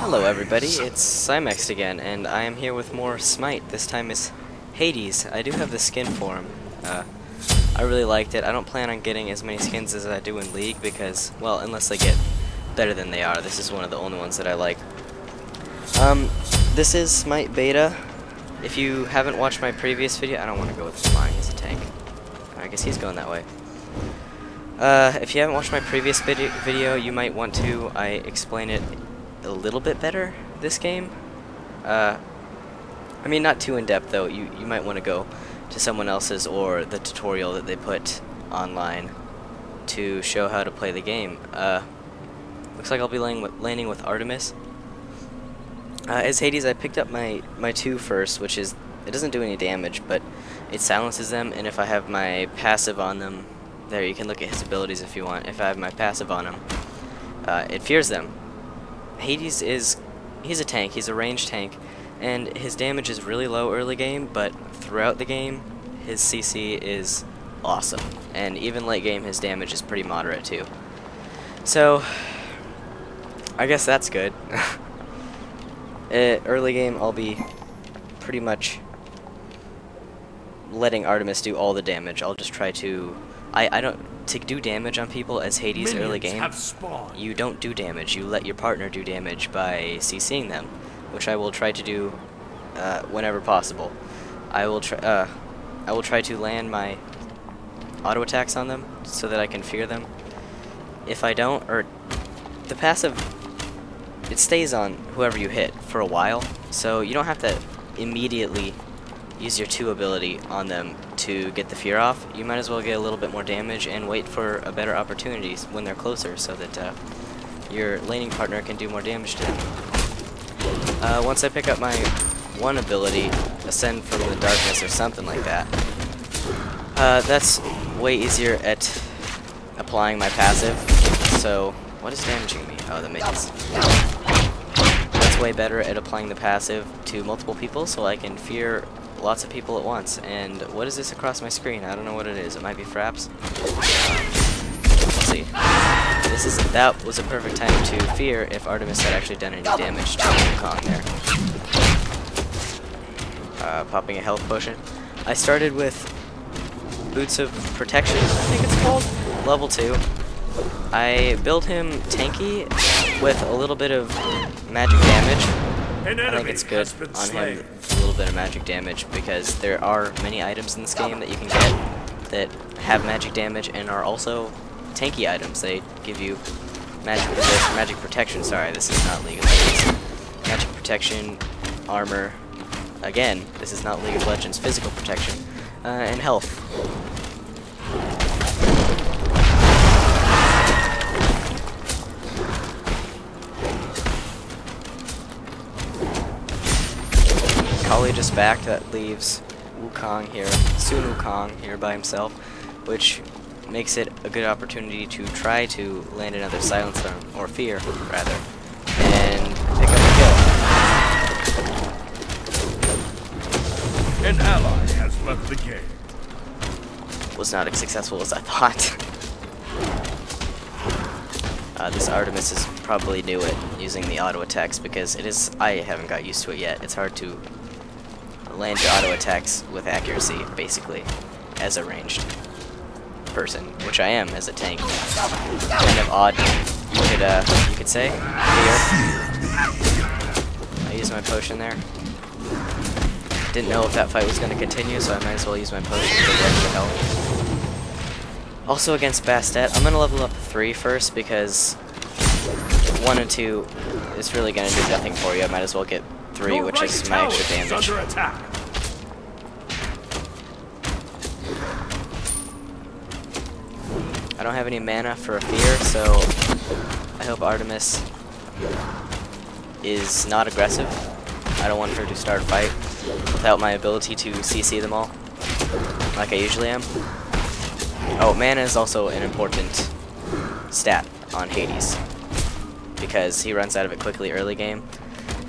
Hello everybody, it's Cimexed again, and I am here with more SMITE. This time is Hades. I do have the skin for him. I really liked it. I don't plan on getting as many skins as I do in League because, well, unless they get better than they are, this is one of the only ones that I like. This is SMITE Beta. If you haven't watched my previous video, I don't want to go with flying, he's a tank. I guess he's going that way. If you haven't watched my previous video, you might want to. I explain it a little bit better this game. I mean, not too in-depth though. You might want to go to someone else's or the tutorial that they put online to show how to play the game. Looks like I'll be landing with Artemis. As Hades, I picked up my 2 first, which is, it doesn't do any damage, but it silences them, and if I have my passive on them, there, you can look at his abilities if you want. If I have my passive on him, it fears them. Hades he's a tank, he's a ranged tank, and his damage is really low early game, but throughout the game, his CC is awesome. And even late game, his damage is pretty moderate too. So, I guess that's good. Early game, I'll be pretty much letting Artemis do all the damage. I'll just try to... to do damage on people as Hades early game, you don't do damage. You let your partner do damage by CCing them, which I will try to do whenever possible. I will try to land my auto attacks on them so that I can fear them. If I don't, or the passive, it stays on whoever you hit for a while, so you don't have to immediately use your 2 ability on them to get the fear off. You might as well get a little bit more damage and wait for a better opportunity when they're closer so that your laning partner can do more damage to them. Once I pick up my 1 ability, Ascend from the Darkness or something like that, that's way easier at applying my passive. So, what is damaging me? Oh, the minions. That's way better at applying the passive to multiple people so I can fear lots of people at once. And what is this across my screen? I don't know what it is. It might be fraps. Let's see. That was a perfect time to fear if Artemis had actually done any damage to Au Kuang there. Popping a health potion. I started with Boots of Protection, I think it's called. Level 2. I built him tanky with a little bit of magic damage. I think it's good on him, a little bit of magic damage, because there are many items in this game that you can get that have magic damage and are also tanky items. They give you magic protection. Sorry, this is not League of Legends. Magic protection, armor. Again, this is not League of Legends. Physical protection and health. Kali just back, that leaves Au Kuang here, soon Au Kuang here by himself, which makes it a good opportunity to try to land another silence or fear, rather, and pick up a kill. An ally has left the game. Was not as successful as I thought. This Artemis is probably new at using the auto attacks because I haven't got used to it yet. It's hard to land your auto attacks with accuracy, basically, as a ranged person, which I am as a tank. Kind of odd, you could say. Fear. I used my potion there. Didn't know if that fight was going to continue, so I might as well use my potion to get extra health. Also against Bastet, I'm going to level up 3 first because 1 and 2 is really going to do nothing for you. I might as well get 3, which is my extra damage. I don't have any mana for a fear, so I hope Artemis is not aggressive. I don't want her to start a fight without my ability to CC them all, like I usually am. Oh, mana is also an important stat on Hades, because he runs out of it quickly early game.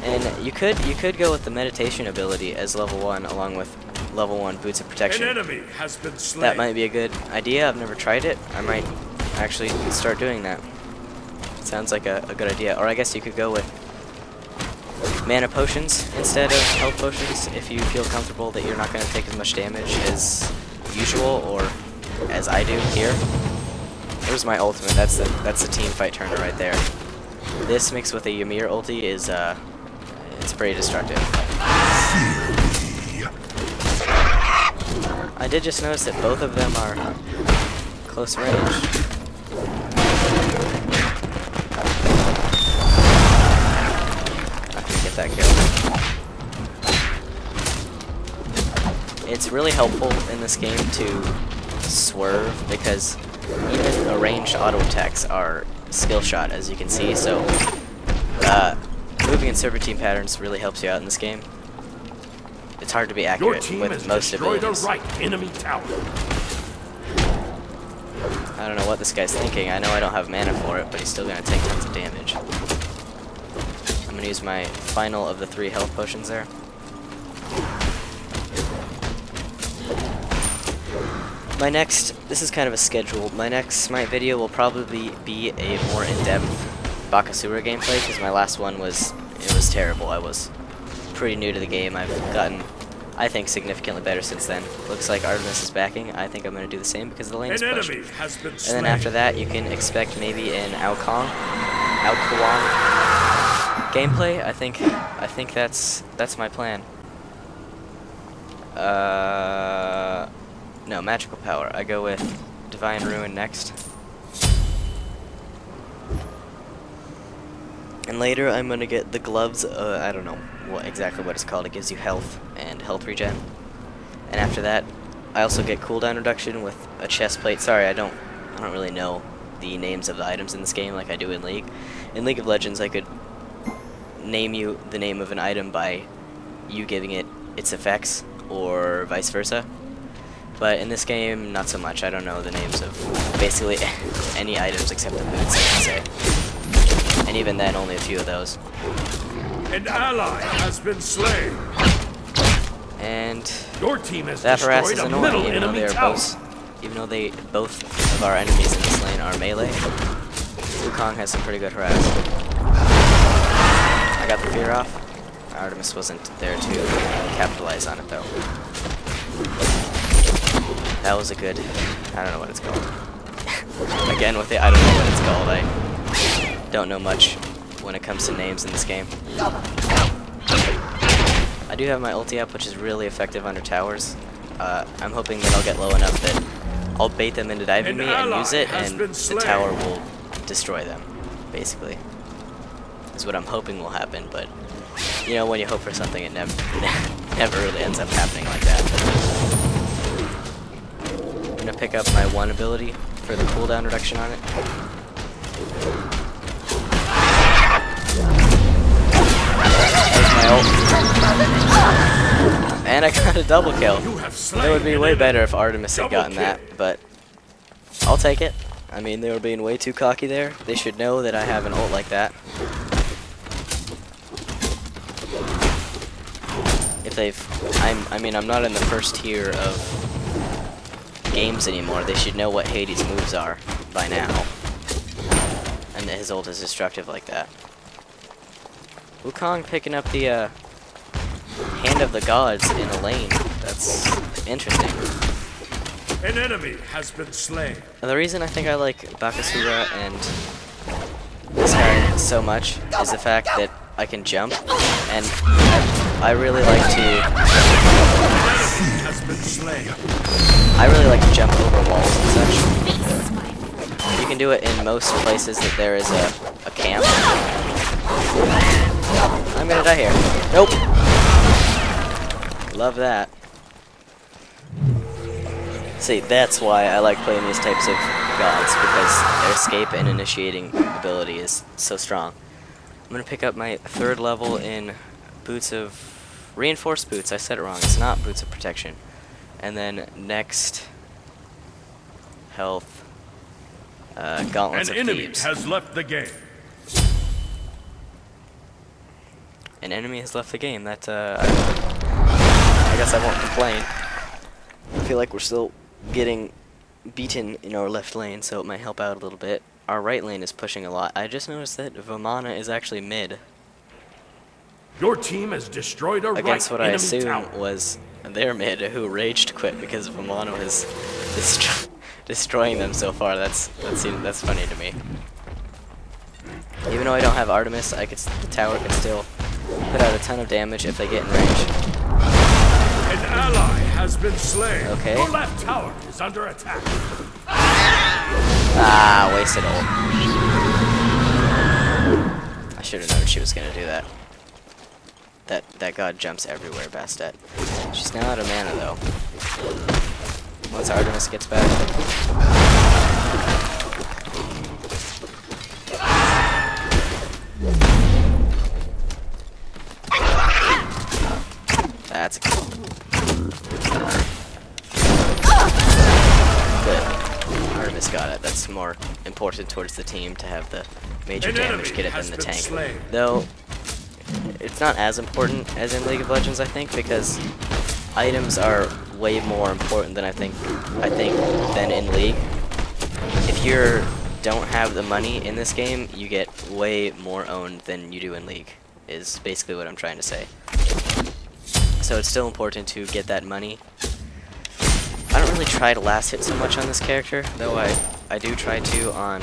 And you could go with the meditation ability as level 1 along with level 1 Boots of Protection. An enemy has been slain. That might be a good idea. I've never tried it. I might actually start doing that. Sounds like a good idea. Or I guess you could go with mana potions instead of health potions if you feel comfortable that you're not going to take as much damage as usual or as I do here. There's my ultimate. That's the team fight turner right there. This mixed with a Ymir ulti is it's pretty destructive. I did just notice that both of them are close range. Not gonna get that kill. It's really helpful in this game to swerve because even ranged auto attacks are skill shot, as you can see. So moving in serpentine patterns really helps you out in this game. It's hard to be accurate with most abilities. Right enemy tower. I don't know what this guy's thinking. I know I don't have mana for it, but he's still going to take tons of damage. I'm going to use my final of the 3 health potions there. My next, this is kind of a schedule, my next Smite video will probably be a more in-depth Bakasura gameplay, because my last one was terrible. I was pretty new to the game. I've gotten, I think, significantly better since then. Looks like Artemis is backing. I think I'm going to do the same because the lane is pushed. And then after that, you can expect maybe an Au Kuang gameplay. I think that's my plan. No, magical power. I go with Divine Ruin next. And later I'm gonna get the gloves, I don't know exactly what it's called. It gives you health and health regen. And after that, I also get cooldown reduction with a chest plate. Sorry, I don't really know the names of the items in this game like I do in League. In League of Legends, I could name you the name of an item by you giving it its effects, or vice versa. But in this game, not so much. I don't know the names of basically any items except the boots, I can say. And even then, only a few of those. An ally has been slain. And your team has that harass is destroyed annoying, even though both of our enemies in this lane are melee. Au Kuang has some pretty good harass. I got the fear off. Artemis wasn't there to capitalize on it though. That was a good, I don't know what it's called. Again with it, I don't know what it's called. I don't know much when it comes to names in this game. I do have my ulti up, which is really effective under towers. I'm hoping that I'll get low enough that I'll bait them into diving me and use it, and the tower will destroy them, basically. Is what I'm hoping will happen, but you know, when you hope for something, it never really ends up happening like that. I'm gonna pick up my 1 ability for the cooldown reduction on it. There's my ult. And I got a double kill. It would be way better if Artemis had gotten that, but I'll take it. I mean, they were being way too cocky there. They should know that I have an ult like that. If I mean, I'm not in the first tier of games anymore. They should know what Hades' moves are by now. And that his ult is destructive like that. Au Kuang picking up the Hand of the Gods in a lane. That's interesting. An enemy has been slain. Now, the reason I think I like Bakasura and this guy so much is the fact that I can jump, and I really like to jump over walls and such. You can do it in most places that there is a camp. I'm gonna die here. Nope. Love that. See, that's why I like playing these types of gods, because their escape and initiating ability is so strong. I'm gonna pick up my 3rd level in boots of reinforced boots. I said it wrong. It's not boots of protection. And then next, health, gauntlets of thieves. An enemy has left the game. An enemy has left the game. That I guess I won't complain. I feel like we're still getting beaten in our left lane, so it might help out a little bit. Our right lane is pushing a lot. I just noticed that Vamana is actually mid. Your team has destroyed a against what I enemy assume tower. was their mid who raged quit because Vamano is destroying them so far. That's funny to me. Even though I don't have Artemis, the tower can still put out a ton of damage if they get in range. An ally has been slain. Okay. Your left tower is under attack. Ah, wasted ult. I should have known she was gonna do that. That god jumps everywhere, Bastet. She's now out of mana though. Once Artemis gets back. That's a kill. Good. Artemis got it. That's more important towards the team to have the major damage get it than the tank. Though, it's not as important as in League of Legends, I think, because items are way more important than I think than in League. If you don't have the money in this game, you get way more owned than you do in League, is basically what I'm trying to say. So it's still important to get that money. I don't really try to last hit so much on this character, though I do try to on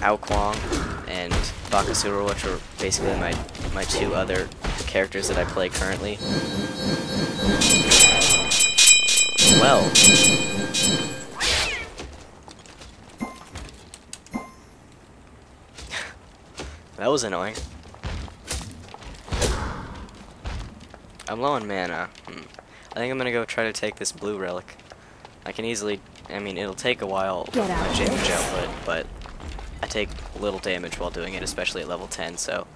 Au Kuang and Bakasura, which are basically my two other characters that I play currently. Well. That was annoying. I'm low on mana. I think I'm gonna go try to take this blue relic. I can easily, I mean, it'll take a while with my damage output, but I take little damage while doing it, especially at level 10, so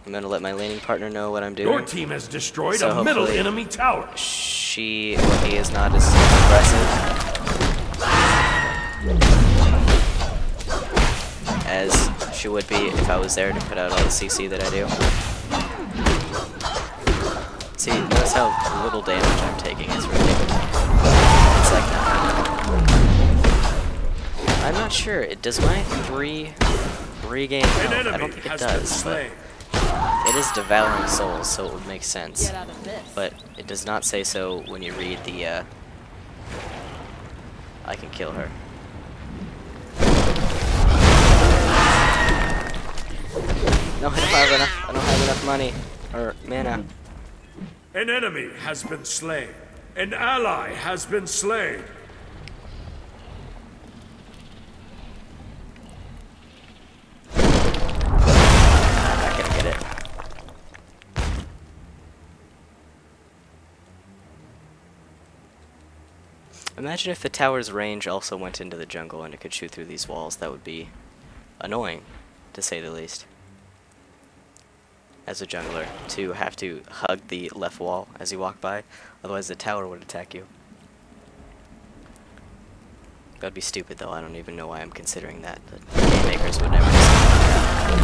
I'm gonna let my laning partner know what I'm doing. Your team has destroyed a middle enemy tower. She or he is not as aggressive as she would be if I was there to put out all the CC that I do. See, notice how little damage I'm taking. It's ridiculous. It's like I'm not sure. Does my 3 regain health? I don't think it does, but it is devouring souls, so it would make sense. But it does not say so when you read the I can kill her. No, I don't have enough money or mana. An enemy has been slain. An ally has been slain. I'm not gonna get it. Imagine if the tower's range also went into the jungle and it could shoot through these walls. That would be annoying, to say the least. As a jungler, to have to hug the left wall as you walk by, otherwise the tower would attack you. That'd be stupid though, I don't even know why I'm considering that. The game makers would never decide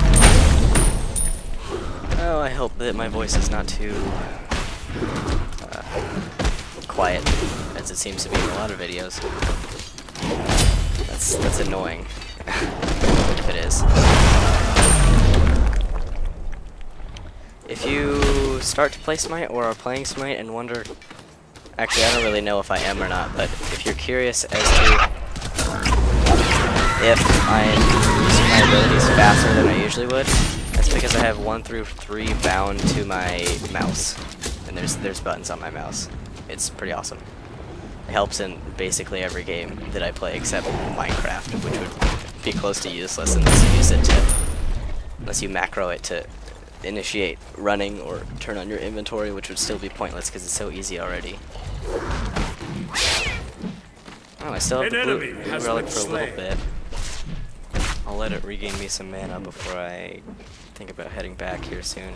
that. Oh, I hope that my voice is not too quiet, as it seems to be in a lot of videos. That's annoying, if it is. If you start to play Smite or are playing Smite and wonder, actually I don't really know if I am or not, but if you're curious as to if I'm using my abilities faster than I usually would, that's because I have 1 through 3 bound to my mouse, and there's buttons on my mouse. It's pretty awesome. It helps in basically every game that I play except Minecraft, which would be close to useless unless you use it unless you macro it to initiate running or turn on your inventory, which would still be pointless because it's so easy already. Oh, I still have the blue relic for a little bit. I'll let it regain me some mana before I think about heading back here soon.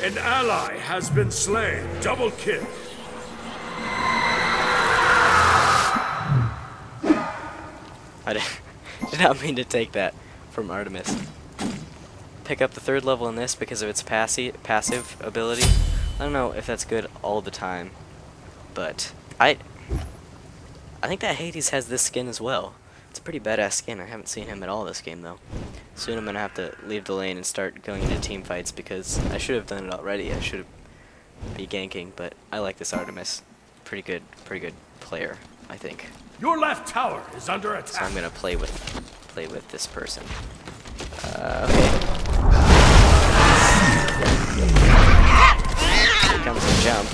An ally has been slain. Double kill. I did not mean to take that from Artemis. Pick up the 3rd level in this because of its passive ability. I don't know if that's good all the time, but I think that Hades has this skin as well. It's a pretty badass skin. I haven't seen him at all this game though. Soon I'm gonna have to leave the lane and start going into team fights because I should have done it already. I should be ganking, but I like this Artemis. Pretty good player, I think. Your left tower is under attack. So I'm gonna play with this person. Okay. Here comes the jump.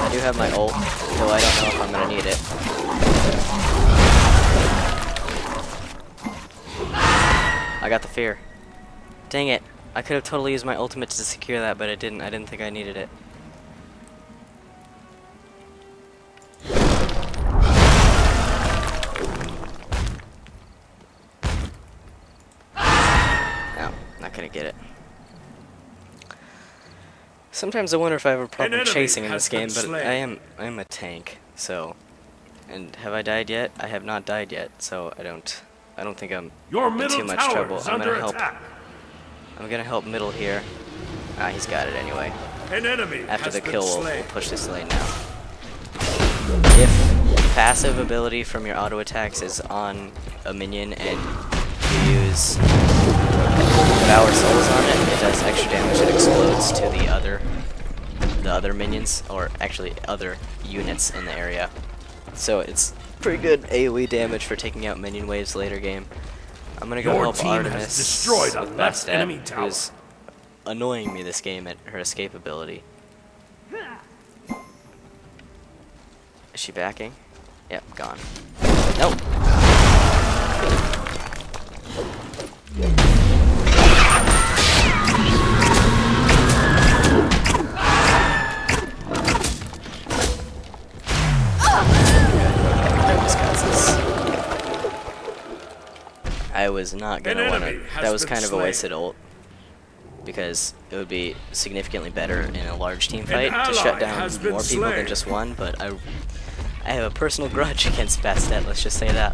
I do have my ult, though I don't know if I'm gonna need it. I got the fear. Dang it. I could have totally used my ultimate to secure that, but I didn't. I didn't think I needed it. No, not gonna get it. Sometimes I wonder if I have a problem chasing in this game, but I am a tank, so. And have I died yet? I have not died yet, so I don't think I'm in too much trouble. I'm gonna help. I'm gonna help middle here. Ah, he's got it anyway. After the kill, we'll push this lane now. If passive ability from your auto attacks is on a minion and you use Devour Souls on it, it does extra damage. It explodes to the other minions, or actually other units in the area. So it's pretty good AoE damage for taking out minion waves later game. I'm gonna go help Artemis destroyed a with left enemy tower. who's annoying me this game at her escape ability. Is she backing? Yep, gone. Nope. I was not gonna wanna. That was kind of a wasted ult because it would be significantly better in a large team fight to shut down more people than just one. But I have a personal grudge against Bastet. Let's just say that.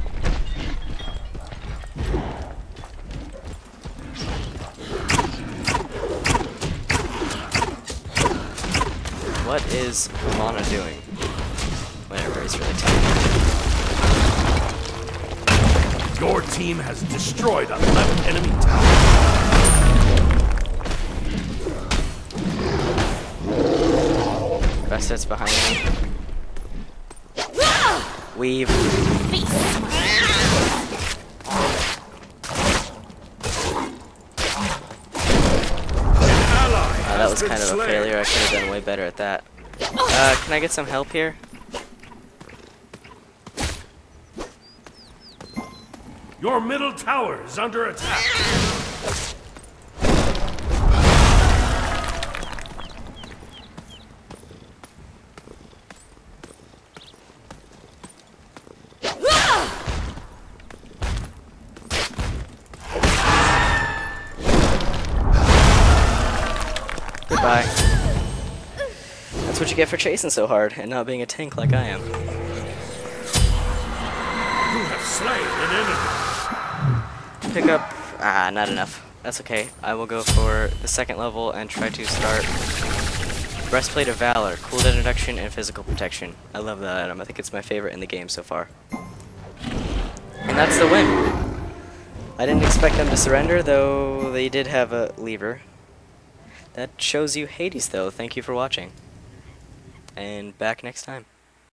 What is Lana doing? Whatever, he's really tough. Your team has destroyed a left enemy tower. Bastet's behind me. Weave. That was kind of a failure. I could have done way better at that. Can I get some help here? Your middle tower is under attack. Goodbye. That's what you get for chasing so hard and not being a tank like I am. You have slain an enemy. Pick up. Ah, not enough. That's okay. I will go for the second level and try to start Breastplate of Valor, cooldown reduction, and physical protection. I love that item. I think it's my favorite in the game so far. And that's the win. I didn't expect them to surrender, though they did have a lever. That shows you Hades, though. Thank you for watching. And back next time.